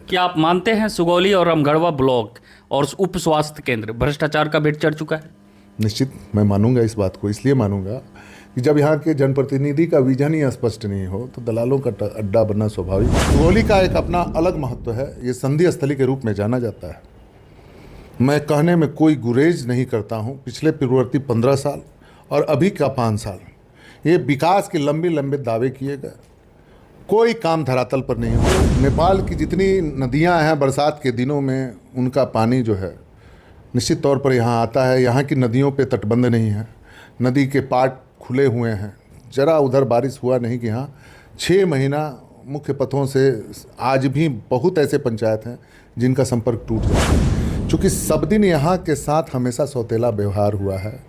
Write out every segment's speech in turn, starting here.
क्या आप मानते हैं सुगौली और रामगढ़वा ब्लॉक और उप स्वास्थ्य केंद्र भ्रष्टाचार का भेंट चढ़ चुका है? निश्चित मैं मानूंगा इस बात को, इसलिए मानूंगा कि जब यहाँ के जनप्रतिनिधि का विजन ही स्पष्ट नहीं हो तो दलालों का अड्डा बनना स्वाभाविक है। सुगौली का एक अपना अलग महत्व है, ये संधि स्थली के रूप में जाना जाता है। मैं कहने में कोई गुरेज नहीं करता हूँ, पिछले पूर्ववर्ती 15 साल और अभी का 5 साल ये विकास के लंबे दावे किए गए, कोई काम धरातल पर नहीं हुआ। नेपाल की जितनी नदियाँ हैं बरसात के दिनों में उनका पानी जो है निश्चित तौर पर यहाँ आता है। यहाँ की नदियों पे तटबंध नहीं है, नदी के पाट खुले हुए हैं। जरा उधर बारिश हुआ नहीं कि यहाँ 6 महीना मुख्य पथों से आज भी बहुत ऐसे पंचायत हैं जिनका संपर्क टूट जाता है। चूँकि सब दिन यहाँ के साथ हमेशा सौतेला व्यवहार हुआ है,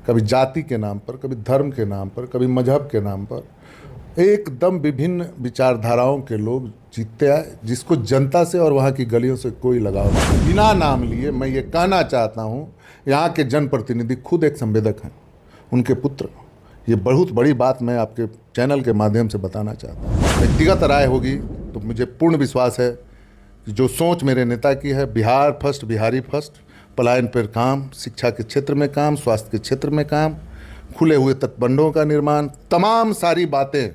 कभी जाति के नाम पर, कभी धर्म के नाम पर, कभी मजहब के नाम पर एकदम विभिन्न विचारधाराओं के लोग जीतते आए, जिसको जनता से और वहाँ की गलियों से कोई लगाव नहीं। बिना नाम लिए मैं ये कहना चाहता हूँ, यहाँ के जनप्रतिनिधि खुद एक संवेदक हैं, उनके पुत्र। ये बहुत बड़ी बात मैं आपके चैनल के माध्यम से बताना चाहता हूँ। व्यक्तिगत राय होगी तो मुझे पूर्ण विश्वास है कि जो सोच मेरे नेता की है, बिहार फर्स्ट, बिहारी फर्स्ट, पलायन पर काम, शिक्षा के क्षेत्र में काम, स्वास्थ्य के क्षेत्र में काम, खुले हुए तटबंधों का निर्माण, तमाम सारी बातें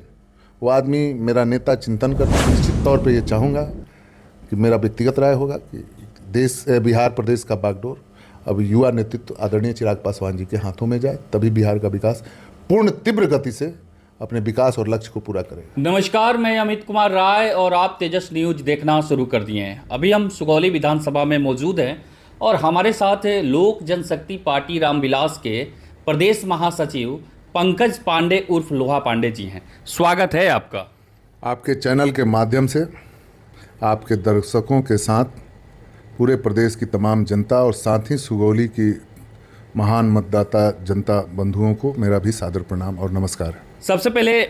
वो आदमी मेरा नेता चिंतन करता है। निश्चित तौर पे ये चाहूँगा कि मेरा व्यक्तिगत राय होगा कि बिहार प्रदेश का बागडोर अब युवा नेतृत्व आदरणीय चिराग पासवान जी के हाथों में जाए, तभी बिहार का विकास पूर्ण तीव्र गति से अपने विकास और लक्ष्य को पूरा करेगा। नमस्कार, मैं अमित कुमार राय और आप तेजस न्यूज देखना शुरू कर दिए हैं। अभी हम सुगौली विधानसभा में मौजूद हैं और हमारे साथ लोक जनशक्ति पार्टी रामविलास के प्रदेश महासचिव पंकज पांडे उर्फ लोहा पांडे जी हैं। स्वागत है आपका। आपके चैनल के माध्यम से आपके दर्शकों के साथ पूरे प्रदेश की तमाम जनता और साथ ही सुगौली की महान मतदाता जनता बंधुओं को मेरा भी सादर प्रणाम और नमस्कार है। सबसे पहले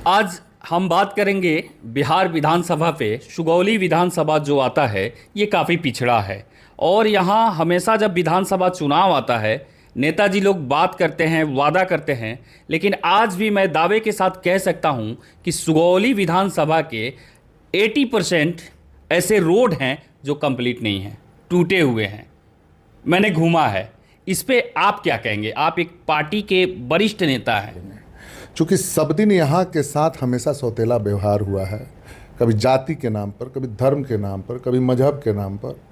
आज हम बात करेंगे बिहार विधानसभा पे। सुगौली विधानसभा जो आता है ये काफ़ी पिछड़ा है और यहाँ हमेशा जब विधानसभा चुनाव आता है नेताजी लोग बात करते हैं, वादा करते हैं, लेकिन आज भी मैं दावे के साथ कह सकता हूं कि सुगौली विधानसभा के 80% ऐसे रोड हैं जो कंप्लीट नहीं हैं, टूटे हुए हैं। मैंने घूमा है, इस पे आप क्या कहेंगे? आप एक पार्टी के वरिष्ठ नेता हैं। चूँकि सब दिन यहाँ के साथ हमेशा सौतेला व्यवहार हुआ है, कभी जाति के नाम पर, कभी धर्म के नाम पर, कभी मजहब के नाम पर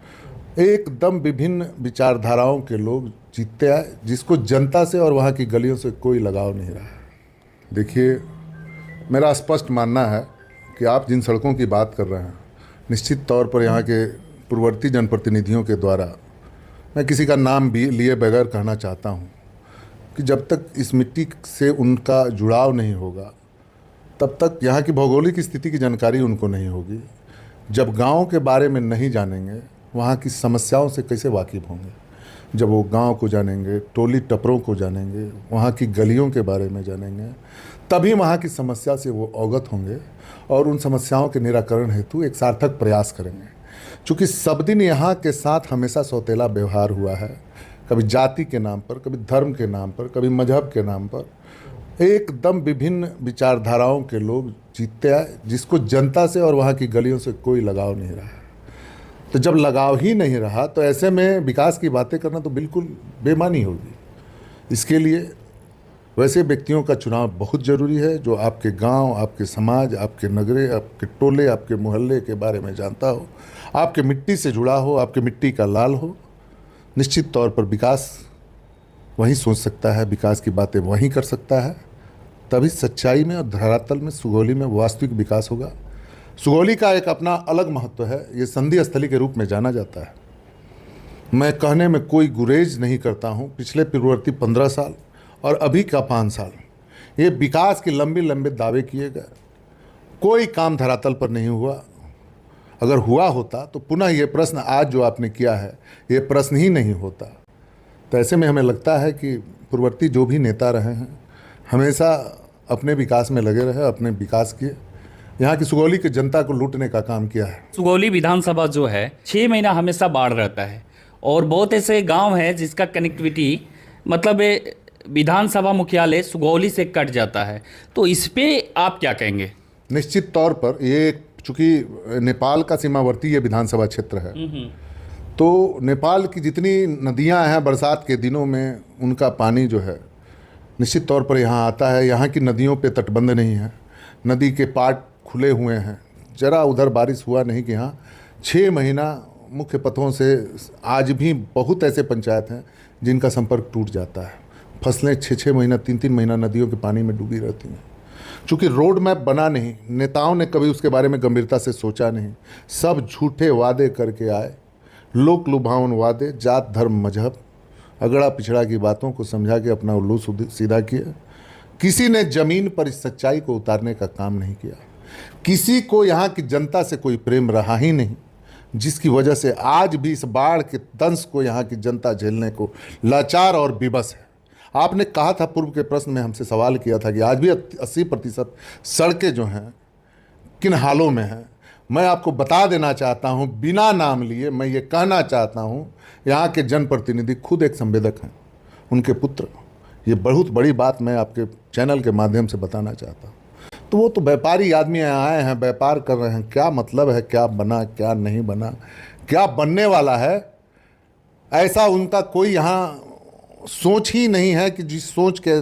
एकदम विभिन्न विचारधाराओं के लोग जीतते आए, जिसको जनता से और वहाँ की गलियों से कोई लगाव नहीं रहा। देखिए, मेरा स्पष्ट मानना है कि आप जिन सड़कों की बात कर रहे हैं, निश्चित तौर पर यहाँ के पूर्ववर्ती जनप्रतिनिधियों के द्वारा, मैं किसी का नाम भी लिए बगैर कहना चाहता हूँ कि जब तक इस मिट्टी से उनका जुड़ाव नहीं होगा तब तक यहाँ की भौगोलिक स्थिति की जानकारी उनको नहीं होगी। जब गाँव के बारे में नहीं जानेंगे, वहाँ की समस्याओं से कैसे वाकिफ़ होंगे? जब वो गांव को जानेंगे, टोली टपरों को जानेंगे, वहाँ की गलियों के बारे में जानेंगे, तभी वहाँ की समस्या से वो अवगत होंगे और उन समस्याओं के निराकरण हेतु एक सार्थक प्रयास करेंगे। चूँकि सब दिन यहाँ के साथ हमेशा सौतेला व्यवहार हुआ है, कभी जाति के नाम पर, कभी धर्म के नाम पर, कभी मजहब के नाम पर एकदम विभिन्न विचारधाराओं के लोग जीतते आए, जिसको जनता से और वहाँ की गलियों से कोई लगाव नहीं रहा। तो जब लगाव ही नहीं रहा तो ऐसे में विकास की बातें करना तो बिल्कुल बेमानी होगी। इसके लिए वैसे व्यक्तियों का चुनाव बहुत ज़रूरी है जो आपके गांव, आपके समाज, आपके नगरे, आपके टोले, आपके मोहल्ले के बारे में जानता हो, आपके मिट्टी से जुड़ा हो, आपके मिट्टी का लाल हो। निश्चित तौर पर विकास वहीं सोच सकता है, विकास की बातें वहीं कर सकता है, तभी सच्चाई में और धरातल में सुगौली में वास्तविक विकास होगा। सुगौली का एक अपना अलग महत्व है, ये संधि स्थली के रूप में जाना जाता है। मैं कहने में कोई गुरेज नहीं करता हूँ, पिछले पूर्ववर्ती 15 साल और अभी का 5 साल ये विकास के लंबे दावे किए गए, कोई काम धरातल पर नहीं हुआ। अगर हुआ होता तो पुनः ये प्रश्न आज जो आपने किया है ये प्रश्न ही नहीं होता। तो ऐसे में हमें लगता है कि पूर्ववर्ती जो भी नेता रहे हैं हमेशा अपने विकास में लगे रहे, अपने विकास किए, यहाँ की सुगौली की जनता को लूटने का काम किया है। सुगौली विधानसभा जो है 6 महीना हमेशा बाढ़ रहता है और बहुत ऐसे गांव हैं जिसका कनेक्टिविटी मतलब विधानसभा मुख्यालय सुगौली से कट जाता है, तो इस पे आप क्या कहेंगे? निश्चित तौर पर ये एक चूँकि नेपाल का सीमावर्ती ये विधानसभा क्षेत्र है, तो नेपाल की जितनी नदियां हैं बरसात के दिनों में उनका पानी जो है निश्चित तौर पर यहाँ आता है। यहाँ की नदियों पे तटबंध नहीं है, नदी के पाट खुले हुए हैं। जरा उधर बारिश हुआ नहीं कि यहाँ 6 महीना मुख्य पथों से आज भी बहुत ऐसे पंचायत हैं जिनका संपर्क टूट जाता है। फसलें 6-6 महीना 3-3 महीना नदियों के पानी में डूबी रहती हैं। चूँकि रोड मैप बना नहीं, नेताओं ने कभी उसके बारे में गंभीरता से सोचा नहीं, सब झूठे वादे करके आए, लोक लुभावन वादे, जात धर्म मजहब अगड़ा पिछड़ा की बातों को समझा के अपना उल्लू सीधा किया। किसी ने ज़मीन पर इस सच्चाई को उतारने का काम नहीं किया। किसी को यहाँ की जनता से कोई प्रेम रहा ही नहीं, जिसकी वजह से आज भी इस बाढ़ के दंश को यहाँ की जनता झेलने को लाचार और विवश है। आपने कहा था, पूर्व के प्रश्न में हमसे सवाल किया था कि आज भी 80% सड़कें जो हैं किन हालों में हैं। मैं आपको बता देना चाहता हूं, बिना नाम लिए मैं ये कहना चाहता हूं, यहाँ के जनप्रतिनिधि खुद एक संवेदक हैं, उनके पुत्र। ये बहुत बड़ी बात मैं आपके चैनल के माध्यम से बताना चाहता हूँ। तो वो तो व्यापारी आदमी आए हैं, व्यापार कर रहे हैं, क्या मतलब है क्या बना क्या नहीं बना, क्या बनने वाला है, ऐसा उनका कोई यहाँ सोच ही नहीं है कि जिस सोच के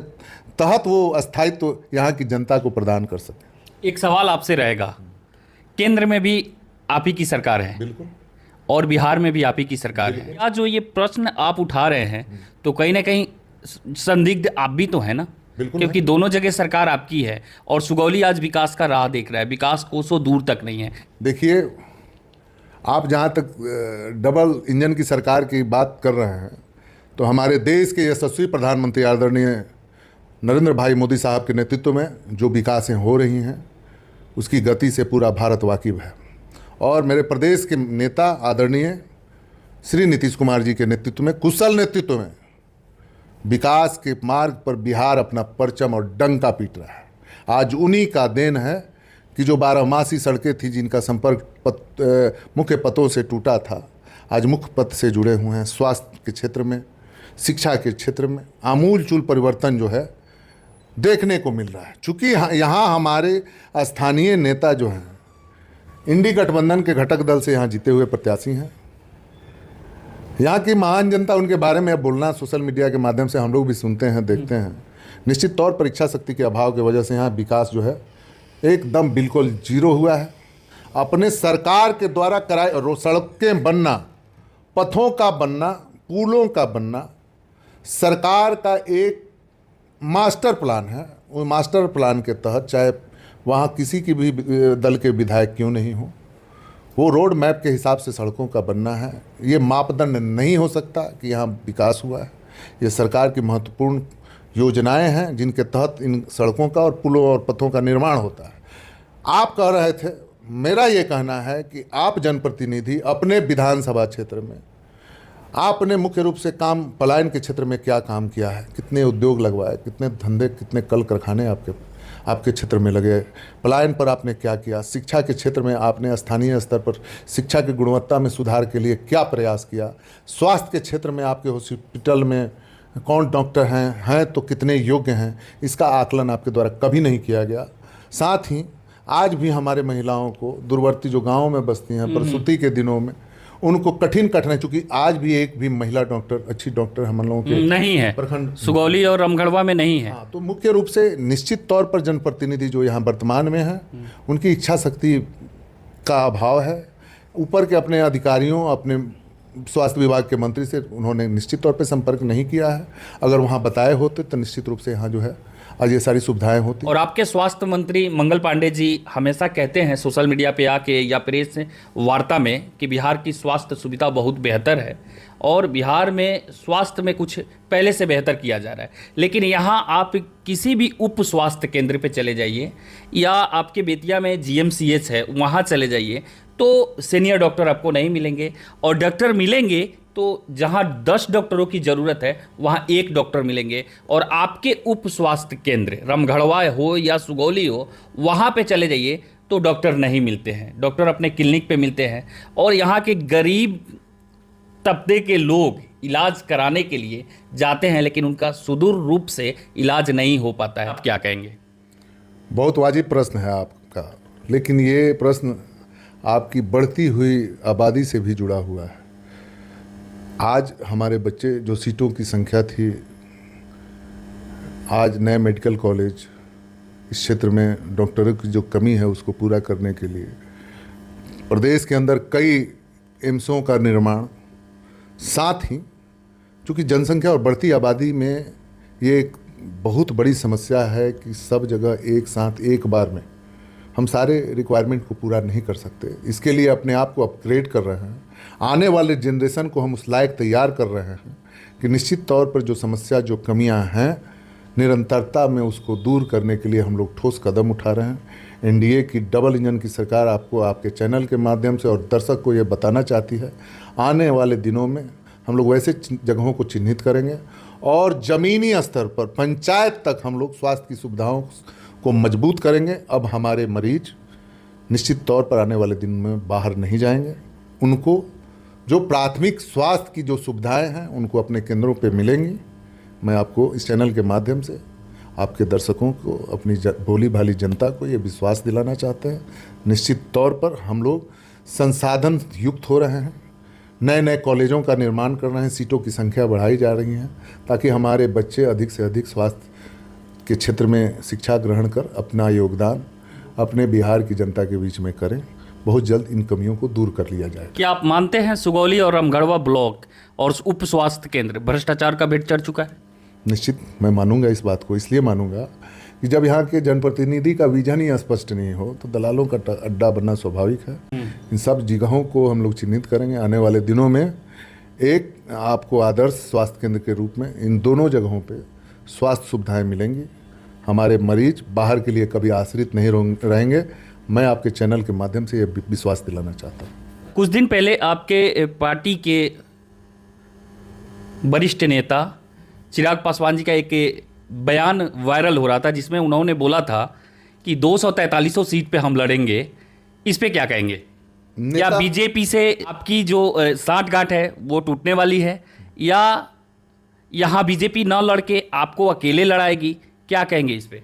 तहत वो अस्थायित्व यहाँ की जनता को प्रदान कर सके। एक सवाल आपसे रहेगा, केंद्र में भी आप ही की सरकार है, बिल्कुल, और बिहार में भी आप ही की सरकार है। आज जो ये प्रश्न आप उठा रहे हैं तो कहीं ना कहीं संदिग्ध आप भी तो है ना, क्योंकि दोनों जगह सरकार आपकी है और सुगौली आज विकास का राह देख रहा है, विकास कोसों दूर तक नहीं है। देखिए, आप जहाँ तक डबल इंजन की सरकार की बात कर रहे हैं, तो हमारे देश के यशस्वी प्रधानमंत्री आदरणीय नरेंद्र भाई मोदी साहब के नेतृत्व में जो विकासें हो रही हैं उसकी गति से पूरा भारत वाकिफ है। और मेरे प्रदेश के नेता आदरणीय श्री नीतीश कुमार जी के नेतृत्व में, कुशल नेतृत्व में विकास के मार्ग पर बिहार अपना परचम और डंका पीट रहा है। आज उन्हीं का देन है कि जो 12मासी सड़कें थी जिनका संपर्क मुख्य पथों से टूटा था, आज मुख्य पथ से जुड़े हुए हैं। स्वास्थ्य के क्षेत्र में, शिक्षा के क्षेत्र में आमूलचूल परिवर्तन जो है देखने को मिल रहा है। चूँकि यहाँ हमारे स्थानीय नेता जो हैं इंडी गठबंधन के घटक दल से यहाँ जीते हुए प्रत्याशी हैं। यहाँ की महान जनता, उनके बारे में अब बोलना सोशल मीडिया के माध्यम से हम लोग भी सुनते हैं, देखते हैं। निश्चित तौर पर इच्छा शक्ति के अभाव की वजह से यहाँ विकास जो है एकदम बिल्कुल जीरो हुआ है। अपने सरकार के द्वारा कराए सड़कें बनना, पथों का बनना, पुलों का बनना सरकार का एक मास्टर प्लान है। वो मास्टर प्लान के तहत चाहे वहाँ किसी की भी दल के विधायक क्यों नहीं हो, वो रोड मैप के हिसाब से सड़कों का बनना है। ये मापदंड नहीं हो सकता कि यहाँ विकास हुआ है। ये सरकार की महत्वपूर्ण योजनाएं हैं जिनके तहत इन सड़कों का और पुलों और पथों का निर्माण होता है। आप कह रहे थे, मेरा ये कहना है कि आप जनप्रतिनिधि अपने विधानसभा क्षेत्र में आपने मुख्य रूप से काम पलायन के क्षेत्र में क्या काम किया है, कितने उद्योग लगवाए, कितने धंधे, कितने कल कारखाने आपके क्षेत्र में लगे, पलायन पर आपने क्या किया, शिक्षा के क्षेत्र में आपने स्थानीय स्तर पर शिक्षा की गुणवत्ता में सुधार के लिए क्या प्रयास किया, स्वास्थ्य के क्षेत्र में आपके हॉस्पिटल में कौन डॉक्टर हैं तो कितने योग्य हैं, इसका आकलन आपके द्वारा कभी नहीं किया गया। साथ ही आज भी हमारे महिलाओं को दूरवर्ती जो गाँव में बसती हैं, प्रसूति के दिनों में उनको कठिन चूँकि आज भी एक भी महिला डॉक्टर, अच्छी डॉक्टर हम लोगों के नहीं है, प्रखंड सुगौली और रामगढ़वा में नहीं है। हाँ, तो मुख्य रूप से निश्चित तौर पर जनप्रतिनिधि जो यहाँ वर्तमान में हैं उनकी इच्छा शक्ति का अभाव है। ऊपर के अपने अधिकारियों, अपने स्वास्थ्य विभाग के मंत्री से उन्होंने निश्चित तौर पर संपर्क नहीं किया है। अगर वहाँ बताए होते तो निश्चित रूप से यहाँ जो है आज ये सारी सुविधाएं होती। और आपके स्वास्थ्य मंत्री मंगल पांडे जी हमेशा कहते हैं सोशल मीडिया पे आके या प्रेस वार्ता में कि बिहार की स्वास्थ्य सुविधा बहुत बेहतर है और बिहार में स्वास्थ्य में कुछ पहले से बेहतर किया जा रहा है। लेकिन यहाँ आप किसी भी उप स्वास्थ्य केंद्र पे चले जाइए या आपके बेतिया में GMCH है वहाँ चले जाइए तो सीनियर डॉक्टर आपको नहीं मिलेंगे, और डॉक्टर मिलेंगे तो जहां 10 डॉक्टरों की ज़रूरत है वहां 1 डॉक्टर मिलेंगे। और आपके उप स्वास्थ्य केंद्र रामगढ़वा हो या सुगौली हो वहां पे चले जाइए तो डॉक्टर नहीं मिलते हैं, डॉक्टर अपने क्लिनिक पे मिलते हैं। और यहाँ के गरीब तबके के लोग इलाज कराने के लिए जाते हैं लेकिन उनका सुदूर रूप से इलाज नहीं हो पाता है। आप क्या कहेंगे? बहुत वाजिब प्रश्न है आपका, लेकिन ये प्रश्न आपकी बढ़ती हुई आबादी से भी जुड़ा हुआ है। आज हमारे बच्चे जो सीटों की संख्या थी, आज नए मेडिकल कॉलेज, इस क्षेत्र में डॉक्टरों की जो कमी है उसको पूरा करने के लिए प्रदेश के अंदर कई एम्सों का निर्माण, साथ ही चूँकि जनसंख्या और बढ़ती आबादी में ये एक बहुत बड़ी समस्या है कि सब जगह एक साथ एक बार में हम सारे रिक्वायरमेंट को पूरा नहीं कर सकते। इसके लिए अपने आप को अपग्रेड कर रहे हैं, आने वाले जनरेशन को हम उस लायक तैयार कर रहे हैं कि निश्चित तौर पर जो समस्या, जो कमियां हैं, निरंतरता में उसको दूर करने के लिए हम लोग ठोस कदम उठा रहे हैं। एनडीए की डबल इंजन की सरकार आपको आपके चैनल के माध्यम से और दर्शक को ये बताना चाहती है, आने वाले दिनों में हम लोग वैसे जगहों को चिन्हित करेंगे और ज़मीनी स्तर पर पंचायत तक हम लोग स्वास्थ्य की सुविधाओं को मजबूत करेंगे। अब हमारे मरीज निश्चित तौर पर आने वाले दिन में बाहर नहीं जाएंगे। उनको जो प्राथमिक स्वास्थ्य की जो सुविधाएं हैं उनको अपने केंद्रों पे मिलेंगी। मैं आपको इस चैनल के माध्यम से आपके दर्शकों को, अपनी भोली भाली जनता को ये विश्वास दिलाना चाहते हैं, निश्चित तौर पर हम लोग संसाधन युक्त हो रहे हैं, नए नए कॉलेजों का निर्माण कर रहे हैं, सीटों की संख्या बढ़ाई जा रही हैं ताकि हमारे बच्चे अधिक से अधिक स्वास्थ्य के क्षेत्र में शिक्षा ग्रहण कर अपना योगदान अपने बिहार की जनता के बीच में करें। बहुत जल्द इन कमियों को दूर कर लिया जाए। क्या आप मानते हैं सुगौली और रामगढ़वा ब्लॉक और उप स्वास्थ्य केंद्र भ्रष्टाचार का भेंट चढ़ चुका है? निश्चित मैं मानूंगा इस बात को, इसलिए मानूंगा कि जब यहाँ के जनप्रतिनिधि का विजन ही स्पष्ट नहीं हो तो दलालों का अड्डा बनना स्वाभाविक है। इन सब जगहों को हम लोग चिन्हित करेंगे। आने वाले दिनों में एक आपको आदर्श स्वास्थ्य केंद्र के रूप में इन दोनों जगहों पे स्वास्थ्य सुविधाएं मिलेंगी। हमारे मरीज बाहर के लिए कभी आश्रित नहीं रहेंगे। मैं आपके चैनल के माध्यम से ये विश्वास दिलाना चाहता हूँ। कुछ दिन पहले आपके पार्टी के वरिष्ठ नेता चिराग पासवान जी का एक बयान वायरल हो रहा था जिसमें उन्होंने बोला था कि 243 सीट पे हम लड़ेंगे। इस पे क्या कहेंगे? क्या बीजेपी से आपकी जो साठगांठ है वो टूटने वाली है या यहाँ बीजेपी ना लड़के आपको अकेले लड़ाएगी? क्या कहेंगे इस पे?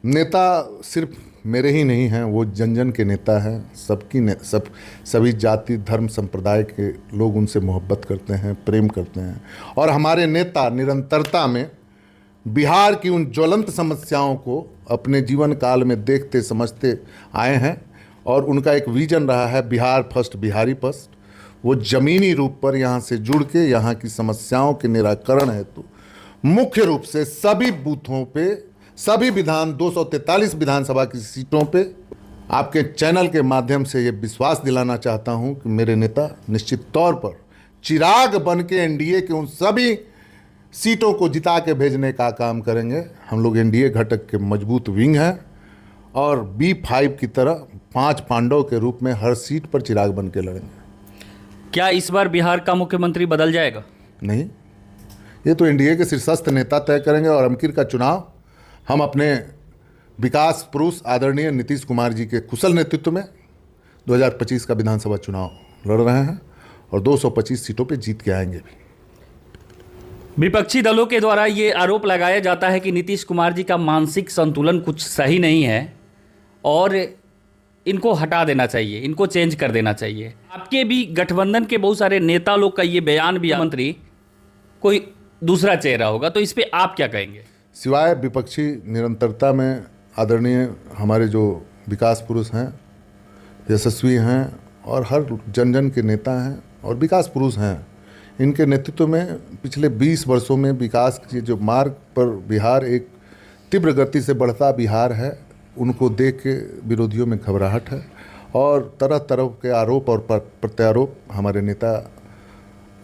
नेता सिर्फ मेरे ही नहीं हैं, वो जन जन के नेता हैं। सभी जाति, धर्म, संप्रदाय के लोग उनसे मोहब्बत करते हैं, प्रेम करते हैं और हमारे नेता निरंतरता में बिहार की उन ज्वलंत समस्याओं को अपने जीवन काल में देखते समझते आए हैं और उनका एक विजन रहा है बिहार फर्स्ट, बिहारी फर्स्ट। वो ज़मीनी रूप पर यहाँ से जुड़ के यहाँ की समस्याओं के निराकरण हेतु मुख्य रूप से सभी बूथों पे, सभी 243 विधानसभा की सीटों पे आपके चैनल के माध्यम से ये विश्वास दिलाना चाहता हूं कि मेरे नेता निश्चित तौर पर चिराग बन के एनडीए के उन सभी सीटों को जिता के भेजने का काम करेंगे। हम लोग एनडीए घटक के मजबूत विंग हैं और B5 की तरह 5 पांडव के रूप में हर सीट पर चिराग बन के लड़ेंगे। क्या इस बार बिहार का मुख्यमंत्री बदल जाएगा? नहीं, ये तो एनडीए के शीर्षस्थ नेता तय करेंगे और अमकीर का चुनाव हम अपने विकास पुरुष आदरणीय नीतीश कुमार जी के कुशल नेतृत्व में 2025 का विधानसभा चुनाव लड़ रहे हैं और 225 सीटों पे जीत के आएंगे भी। विपक्षी दलों के द्वारा ये आरोप लगाया जाता है कि नीतीश कुमार जी का मानसिक संतुलन कुछ सही नहीं है और इनको हटा देना चाहिए, इनको चेंज कर देना चाहिए। आपके भी गठबंधन के बहुत सारे नेता लोग का ये बयान भी, मंत्री कोई दूसरा चेहरा होगा, तो इस पर आप क्या कहेंगे? सिवाय विपक्षी निरंतरता में आदरणीय हमारे जो विकास पुरुष हैं, यशस्वी हैं और हर जन जन के नेता हैं और विकास पुरुष हैं, इनके नेतृत्व में पिछले 20 वर्षों में विकास के जो मार्ग पर बिहार एक तीव्र गति से बढ़ता बिहार है, उनको देख के विरोधियों में घबराहट है और तरह तरह के आरोप और प्रत्यारोप हमारे नेता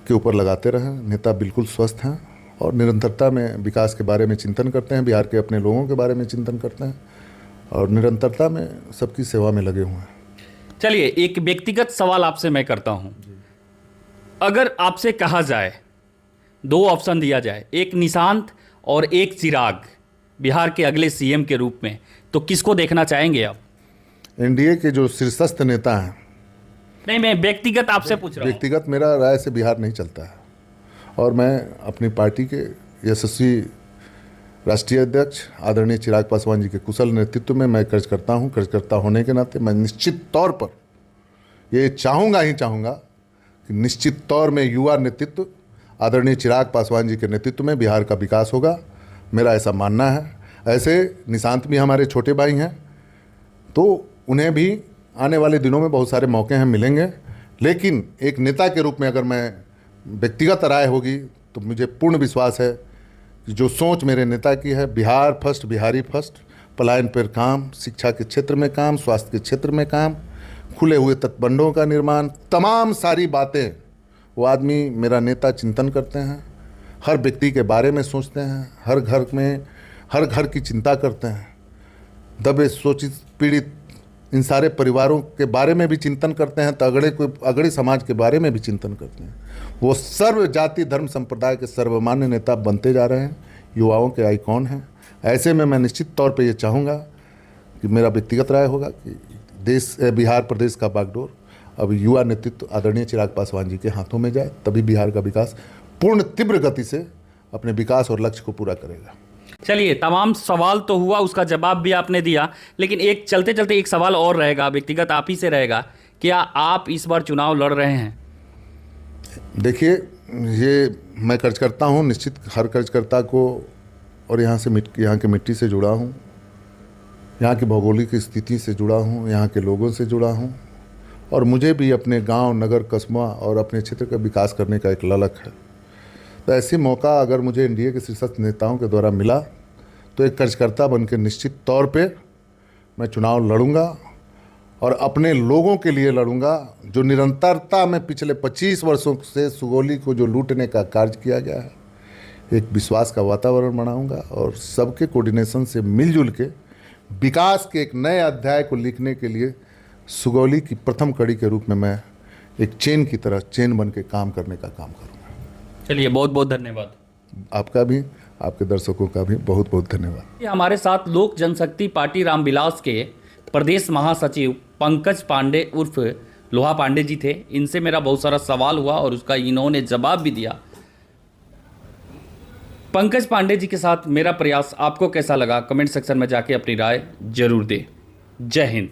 के ऊपर लगाते रहे। नेता बिल्कुल स्वस्थ हैं और निरंतरता में विकास के बारे में चिंतन करते हैं, बिहार के अपने लोगों के बारे में चिंतन करते हैं और निरंतरता में सबकी सेवा में लगे हुए हैं। चलिए, एक व्यक्तिगत सवाल आपसे मैं करता हूं। अगर आपसे कहा जाए, 2 ऑप्शन दिया जाए, एक निशांत और एक चिराग बिहार के अगले सीएम के रूप में, तो किसको देखना चाहेंगे आप? एनडीए के जो शीर्षस्थ नेता हैं। नहीं, मैं व्यक्तिगत आपसे पूछ रहा हूं। व्यक्तिगत मेरा राय से बिहार नहीं चलता है और मैं अपनी पार्टी के यशस्वी राष्ट्रीय अध्यक्ष आदरणीय चिराग पासवान जी के कुशल नेतृत्व में मैं कार्यकर्ता हूं। कार्यकर्ता होने के नाते मैं निश्चित तौर पर ये चाहूँगा कि निश्चित तौर में युवा नेतृत्व आदरणीय चिराग पासवान जी के नेतृत्व में बिहार का विकास होगा, मेरा ऐसा मानना है। ऐसे निशांत भी हमारे छोटे भाई हैं, तो उन्हें भी आने वाले दिनों में बहुत सारे मौके हैं मिलेंगे, लेकिन एक नेता के रूप में अगर मैं व्यक्तिगत राय होगी तो मुझे पूर्ण विश्वास है कि जो सोच मेरे नेता की है, बिहार फर्स्ट, बिहारी फर्स्ट, पलायन पर काम, शिक्षा के क्षेत्र में काम, स्वास्थ्य के क्षेत्र में काम, खुले हुए तटबंधों का निर्माण, तमाम सारी बातें वो आदमी मेरा नेता चिंतन करते हैं, हर व्यक्ति के बारे में सोचते हैं, हर घर की चिंता करते हैं, दबे शोषित पीड़ित इन सारे परिवारों के बारे में भी चिंतन करते हैं, तो अगड़े समाज के बारे में भी चिंतन करते हैं। वो सर्व जाति धर्म संप्रदाय के सर्वमान्य नेता बनते जा रहे हैं, युवाओं के आइकॉन हैं। ऐसे में मैं निश्चित तौर पे ये चाहूँगा कि मेरा व्यक्तिगत राय होगा कि बिहार प्रदेश का बागडोर अब युवा नेतृत्व आदरणीय चिराग पासवान जी के हाथों में जाए, तभी बिहार का विकास पूर्ण तीव्र गति से अपने विकास और लक्ष्य को पूरा करेगा। चलिए, तमाम सवाल तो हुआ, उसका जवाब भी आपने दिया, लेकिन एक चलते चलते एक सवाल और रहेगा, व्यक्तिगत आप ही से रहेगा। क्या आप इस बार चुनाव लड़ रहे हैं? देखिए, ये मैं कार्यकर्ता हूँ, निश्चित हर कार्यकर्ता को, और यहाँ की मिट्टी से जुड़ा हूँ, यहाँ की भौगोलिक स्थिति से जुड़ा हूँ, यहाँ के लोगों से जुड़ा हूँ, और मुझे भी अपने गांव, नगर, कस्बा और अपने क्षेत्र का विकास करने का एक ललक है। तो ऐसी मौका अगर मुझे एनडीए के शीर्षस्थ नेताओं के द्वारा मिला तो एक कार्यकर्ता बनकर निश्चित तौर पे मैं चुनाव लड़ूंगा, और अपने लोगों के लिए लड़ूंगा। जो निरंतरता में पिछले 25 वर्षों से सुगौली को जो लूटने का कार्य किया गया है, एक विश्वास का वातावरण बनाऊंगा, और सबके कोऑर्डिनेशन से मिलजुल के विकास के एक नए अध्याय को लिखने के लिए सुगौली की प्रथम कड़ी के रूप में मैं एक चेन की तरह चेन बन के काम करने का काम करूँगा। चलिए, बहुत बहुत धन्यवाद। आपका भी, आपके दर्शकों का भी बहुत बहुत धन्यवाद। हमारे साथ लोक जनशक्ति पार्टी रामविलास के प्रदेश महासचिव पंकज पांडे उर्फ लोहा पांडे जी थे। इनसे मेरा बहुत सारा सवाल हुआ और उसका इन्होंने जवाब भी दिया। पंकज पांडे जी के साथ मेरा प्रयास आपको कैसा लगा, कमेंट सेक्शन में जाके अपनी राय जरूर दें। जय हिंद।